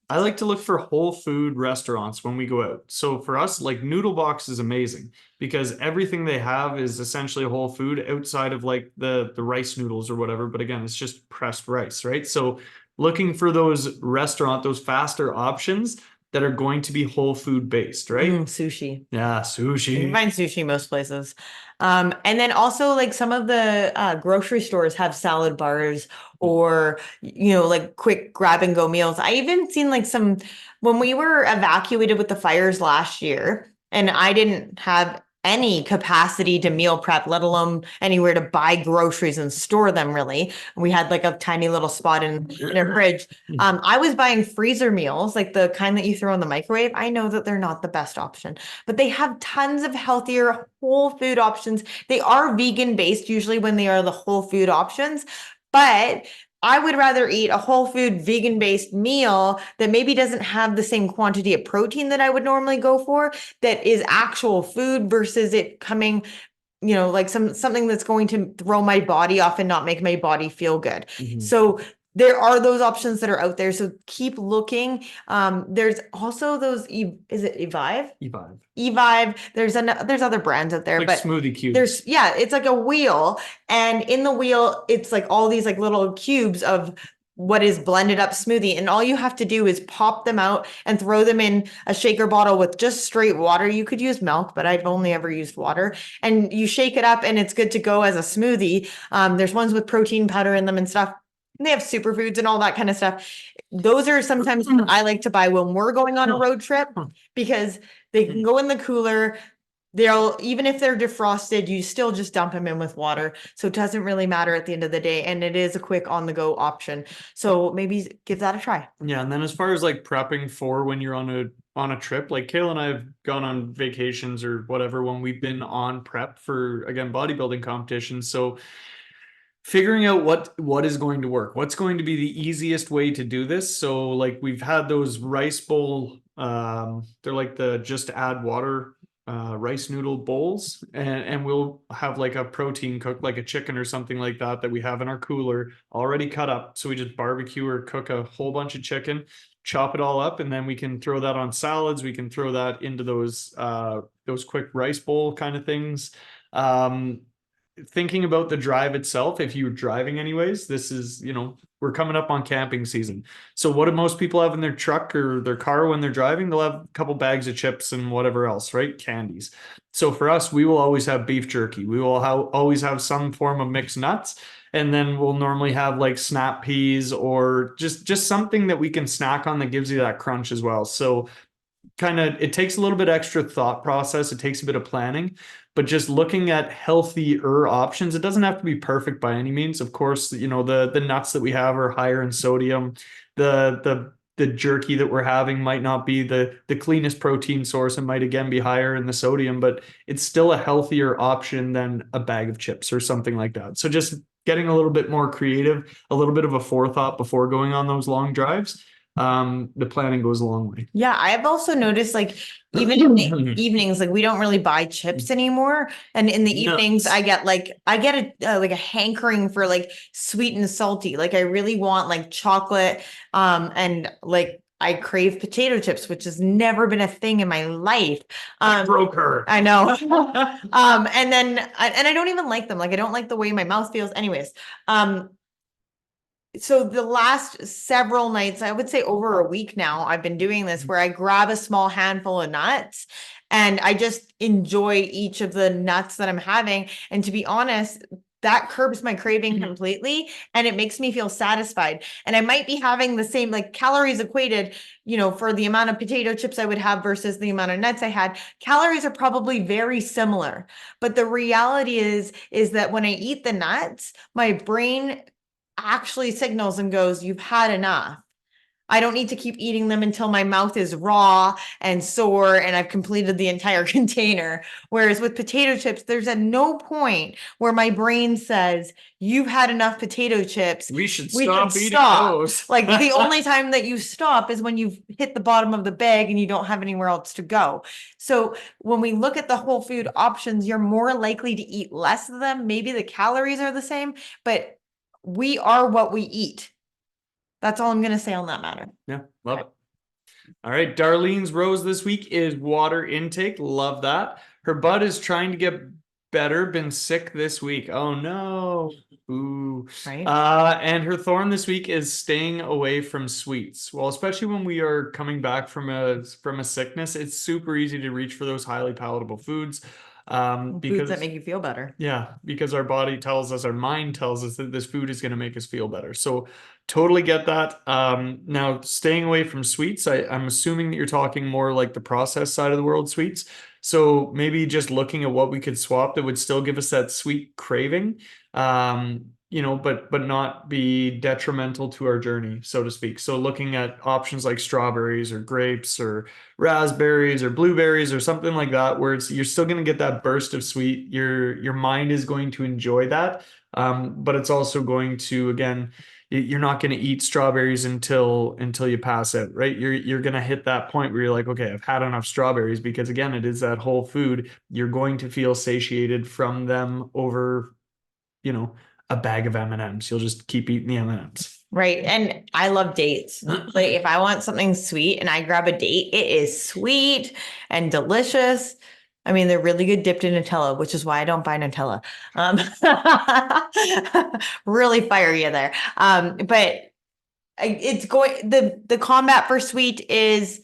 Speaker 2: I like to look for whole food restaurants when we go out. So for us, like Noodle Box is amazing because everything they have is essentially a whole food outside of like the rice noodles or whatever. But again, it's just pressed rice, right? So looking for those faster options that are going to be whole food based, right?
Speaker 1: Sushi.
Speaker 2: Yeah,
Speaker 1: You
Speaker 2: sushi.
Speaker 1: can find sushi most places. And then also like some of the grocery stores have salad bars or, you know, like quick grab and go meals. I even seen like some, when we were evacuated with the fires last year and I didn't have any capacity to meal prep, let alone anywhere to buy groceries and store them really. We had like a tiny little spot in a fridge. I was buying freezer meals, like the kind that you throw in the microwave. I know that they're not the best option, but they have tons of healthier whole food options. They are vegan based usually when they are the whole food options, but I would rather eat a whole food vegan based meal that maybe doesn't have the same quantity of protein that I would normally go for, that is actual food versus it coming, you know, like something that's going to throw my body off and not make my body feel good.
Speaker 2: Mhm.
Speaker 1: So there are those options that are out there. So keep looking. There's also those, is it Evive?
Speaker 2: Evive.
Speaker 1: Evive. There's other brands out there,
Speaker 2: Like
Speaker 1: but
Speaker 2: smoothie cubes.
Speaker 1: it's like a wheel, and in the wheel, it's like all these like little cubes of what is blended up smoothie. And all you have to do is pop them out and throw them in a shaker bottle with just straight water. You could use milk, but I've only ever used water. And you shake it up and it's good to go as a smoothie. There's ones with protein powder in them and stuff. And they have superfoods and all that kind of stuff. Those are sometimes what I like to buy when we're going on a road trip because they can go in the cooler. Even if they're defrosted, you still just dump them in with water. So it doesn't really matter at the end of the day. And it is a quick on the go option. So maybe give that a try.
Speaker 2: Yeah, and then as far as like prepping for when you're on a trip, like Kayla and I have gone on vacations or whatever when we've been on prep for, again, bodybuilding competitions. So figuring out what is going to work, what's going to be the easiest way to do this. So like we've had those rice bowl, they're like the just add water rice noodle bowls, and we'll have like a protein cook, like a chicken or something like that, that we have in our cooler already cut up. So we just barbecue or cook a whole bunch of chicken, chop it all up, and then we can throw that on salads. We can throw that into those quick rice bowl kind of things. Um, Thinking about the drive itself, if you're driving anyways, this is, we're coming up on camping season. So what do most people have in their truck or their car when they're driving? They'll have a couple bags of chips and whatever else, right? Candies. So for us, we will always have beef jerky. We will always have some form of mixed nuts. And then we'll normally have like snap peas or just something that we can snack on that gives you that crunch as well. So kind of, it takes a little bit extra thought process. It takes a bit of planning, but just looking at healthier options. It doesn't have to be perfect by any means. Of course, the nuts that we have are higher in sodium. The jerky that we're having might not be the cleanest protein source. It might again be higher in the sodium, but it's still a healthier option than a bag of chips or something like that. So just getting a little bit more creative, a little bit of a forethought before going on those long drives. The planning goes a long way.
Speaker 1: Yeah, I've also noticed like even in the evenings, like we don't really buy chips anymore. And in the evenings, I get like a hankering for like sweet and salty. Like I really want like chocolate, and like I crave potato chips, which has never been a thing in my life.
Speaker 2: Broke her.
Speaker 1: I know. And then I don't even like them. Like I don't like the way my mouth feels. Anyways, so the last several nights, I would say over a week now, I've been doing this where I grab a small handful of nuts and I just enjoy each of the nuts that I'm having. And to be honest, that curbs my craving completely and it makes me feel satisfied. And I might be having the same like calories equated, for the amount of potato chips I would have versus the amount of nuts I had. Calories are probably very similar. But the reality is that when I eat the nuts, my brain actually signals and goes, you've had enough. I don't need to keep eating them until my mouth is raw and sore and I've completed the entire container. Whereas with potato chips, there's at no point where my brain says, you've had enough potato chips.
Speaker 2: We should stop eating those.
Speaker 1: Like the only time that you stop is when you've hit the bottom of the bag and you don't have anywhere else to go. So when we look at the whole food options, you're more likely to eat less of them. Maybe the calories are the same, but we are what we eat. That's all I'm going to say on that matter.
Speaker 2: Yeah, love it. All right, Darlene's rose this week is water intake. Love that. Her bud is trying to get better, been sick this week. Oh no. Ooh.
Speaker 1: Right.
Speaker 2: And her thorn this week is staying away from sweets. Well, especially when we are coming back from a sickness, it's super easy to reach for those highly palatable foods.
Speaker 1: Foods that make you feel better.
Speaker 2: Yeah, because our body tells us, our mind tells us that this food is going to make us feel better. So totally get that. Now staying away from sweets, I'm assuming that you're talking more like the processed side of the world sweets. So maybe just looking at what we could swap that would still give us that sweet craving. But not be detrimental to our journey, so to speak. So looking at options like strawberries or grapes or raspberries or blueberries or something like that, where you're still going to get that burst of sweet. Your mind is going to enjoy that, but it's also going to, again, you're not going to eat strawberries until you pass out, right? You're going to hit that point where you're like, okay, I've had enough strawberries, because again, it is that whole food. You're going to feel satiated from them over, a bag of M&Ms. You'll just keep eating the M&Ms.
Speaker 1: Right. And I love dates. Like if I want something sweet and I grab a date, it is sweet and delicious. I mean, they're really good dipped in Nutella, which is why I don't buy Nutella. Really fire you there. But it's going, the combat for sweet is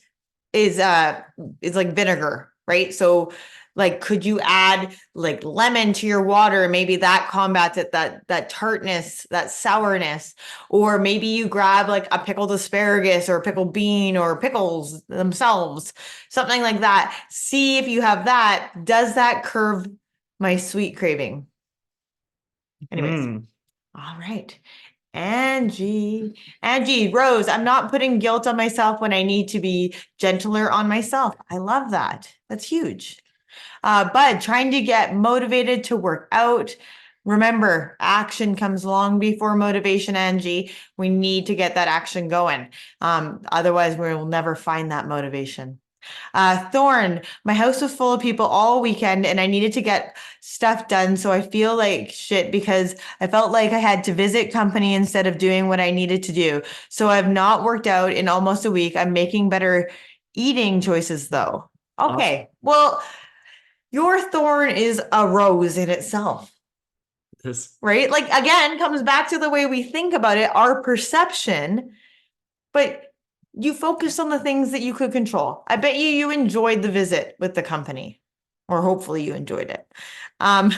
Speaker 1: like vinegar, right? So like, could you add like lemon to your water? Maybe that combats it, that tartness, that sourness. Or maybe you grab like a pickled asparagus or a pickled bean or pickles themselves, something like that. See if you have that. Does that curb my sweet craving? Anyways, all right. Angie, Rose, I'm not putting guilt on myself when I need to be gentler on myself. I love that. That's huge. Bud, trying to get motivated to work out. Remember, action comes long before motivation, Angie. We need to get that action going. Otherwise, we will never find that motivation. Thorn, my house was full of people all weekend and I needed to get stuff done. So I feel like shit because I felt like I had to visit company instead of doing what I needed to do. So I've not worked out in almost a week. I'm making better eating choices though. Okay. Well, your thorn is a rose in itself,
Speaker 2: This,
Speaker 1: right? Like again, comes back to the way we think about it, our perception, but you focus on the things that you could control. I bet you enjoyed the visit with the company, or hopefully you enjoyed it. Um,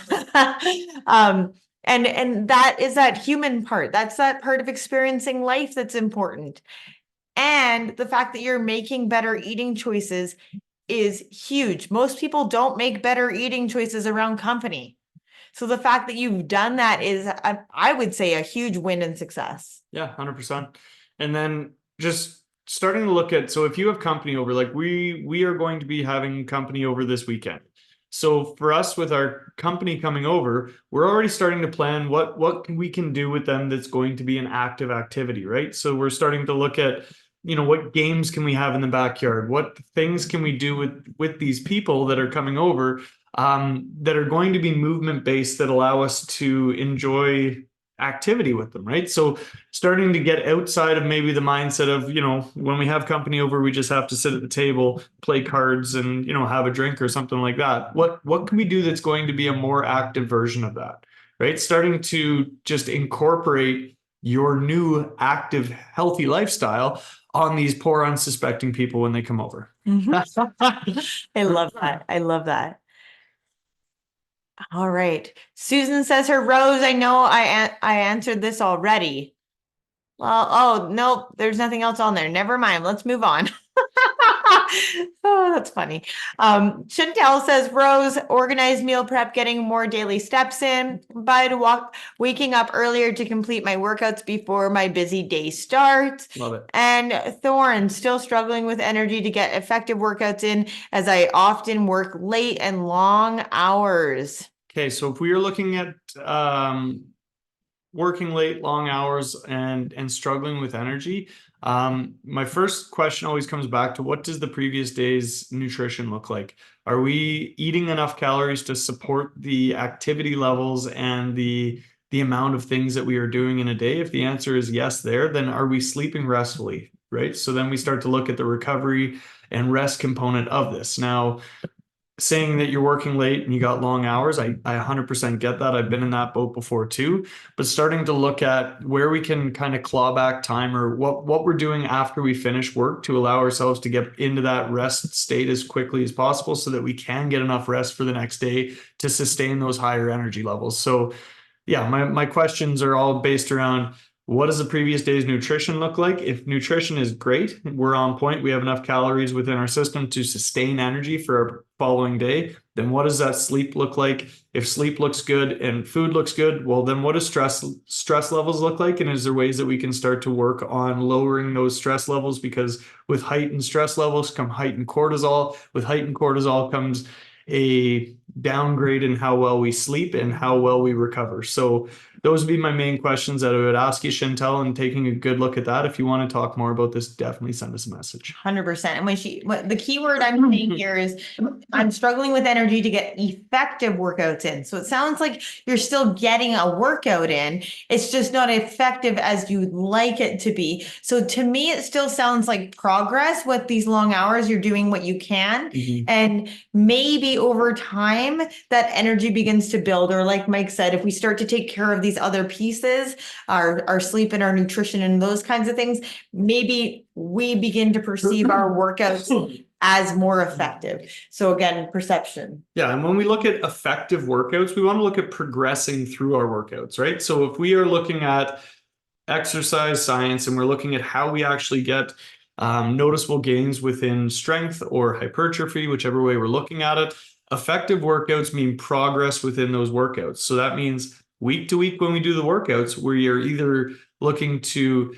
Speaker 1: and that is that human part. That's that part of experiencing life that's important. And the fact that you're making better eating choices is huge. Most people don't make better eating choices around company. So the fact that you've done that is, I would say, a huge win and success.
Speaker 2: yeah, 100%. And then just starting to look at, so if you have company over, like we are going to be having company over this weekend. So for us with our company coming over, we're already starting to plan what we can do with them that's going to be an active activity, right? So we're starting to look at, what games can we have in the backyard? What things can we do with these people that are coming over, that are going to be movement based, that allow us to enjoy activity with them, right? So starting to get outside of maybe the mindset of, when we have company over, we just have to sit at the table, play cards and, have a drink or something like that. What can we do that's going to be a more active version of that, right? Starting to just incorporate your new active, healthy lifestyle on these poor, unsuspecting people when they come over.
Speaker 1: I love that. I love that. All right. Susan says her rose. I know I answered this already. Well, oh, nope, there's nothing else on there. Never mind. Let's move on. Oh, that's funny. Chantel says Rose, organized meal prep, getting more daily steps in. Waking up earlier to complete my workouts before my busy day starts.
Speaker 2: Love it.
Speaker 1: And Thorn, still struggling with energy to get effective workouts in as I often work late and long hours.
Speaker 2: Okay, so if we are looking at working late, long hours, and struggling with energy, my first question always comes back to, what does the previous day's nutrition look like? Are we eating enough calories to support the activity levels and the amount of things that we are doing in a day? If the answer is yes there, then are we sleeping restfully, right? So then we start to look at the recovery and rest component of this. Now, saying that you're working late and you got long hours, I 100% get that. I've been in that boat before too. But starting to look at where we can kind of claw back time, or what we're doing after we finish work to allow ourselves to get into that rest state as quickly as possible so that we can get enough rest for the next day to sustain those higher energy levels. So yeah, my questions are all based around, what does the previous day's nutrition look like? If nutrition is great, we're on point, we have enough calories within our system to sustain energy for our following day, then what does that sleep look like? If sleep looks good and food looks good, well, then what does stress levels look like? And is there ways that we can start to work on lowering those stress levels? Because with heightened stress levels come heightened cortisol. With heightened cortisol comes a downgrade in how well we sleep and how well we recover. So those would be my main questions that I would ask you, Chantel, and taking a good look at that. If you want to talk more about this, definitely send us a message.
Speaker 1: 100%. And the key word I'm saying here is I'm struggling with energy to get effective workouts in. So it sounds like you're still getting a workout in. It's just not effective as you'd like it to be. So to me, it still sounds like progress with these long hours. You're doing what you can.
Speaker 2: Mhm.
Speaker 1: And maybe over time, that energy begins to build. Or like Mike said, if we start to take care of these other pieces, our sleep and our nutrition and those kinds of things, maybe we begin to perceive our workouts as more effective. So again, perception.
Speaker 2: Yeah, and when we look at effective workouts, we want to look at progressing through our workouts, right? So if we are looking at exercise science and we're looking at how we actually get noticeable gains within strength or hypertrophy, whichever way we're looking at it, effective workouts mean progress within those workouts. So that means week to week when we do the workouts, we are either looking to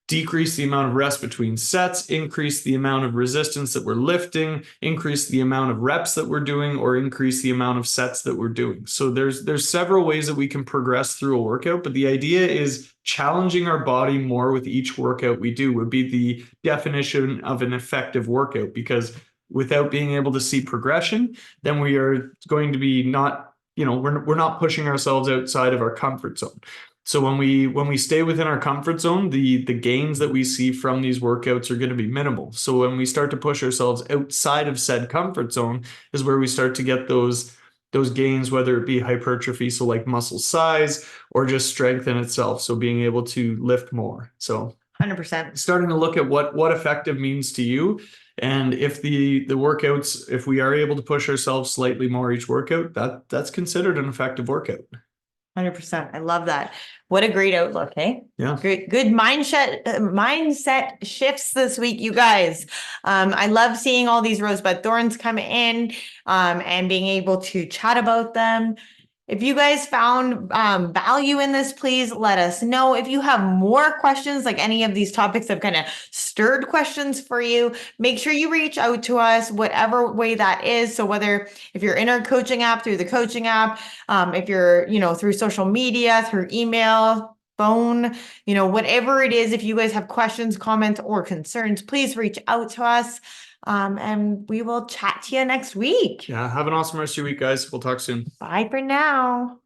Speaker 2: decrease the amount of rest between sets, increase the amount of resistance that we're lifting, increase the amount of reps that we're doing, or increase the amount of sets that we're doing. So there's several ways that we can progress through a workout, but the idea is challenging our body more with each workout we do would be the definition of an effective workout, because without being able to see progression, then we are going to be not, we're not pushing ourselves outside of our comfort zone. So when we stay within our comfort zone, the gains that we see from these workouts are going to be minimal. So when we start to push ourselves outside of said comfort zone is where we start to get those gains, whether it be hypertrophy, so like muscle size, or just strength in itself, so being able to lift more. So
Speaker 1: 100%.
Speaker 2: starting to look at what effective means to you, and if the workouts, if we are able to push ourselves slightly more each workout, that's considered an effective workout.
Speaker 1: 100%. I love that. What a great outlook, hey?
Speaker 2: Yeah.
Speaker 1: Great, good mindset shifts this week, you guys. I love seeing all these rosebud thorns come in, and being able to chat about them. If you guys found value in this, please let us know. If you have more questions, like any of these topics have kind of stirred questions for you, make sure you reach out to us, whatever way that is. So whether if you're in our coaching app, through the coaching app, if you're, through social media, through email, phone, whatever it is, if you guys have questions, comments, or concerns, please reach out to us. And we will chat to you next week.
Speaker 2: Yeah. Have an awesome rest of your week, guys. We'll talk soon.
Speaker 1: Bye for now.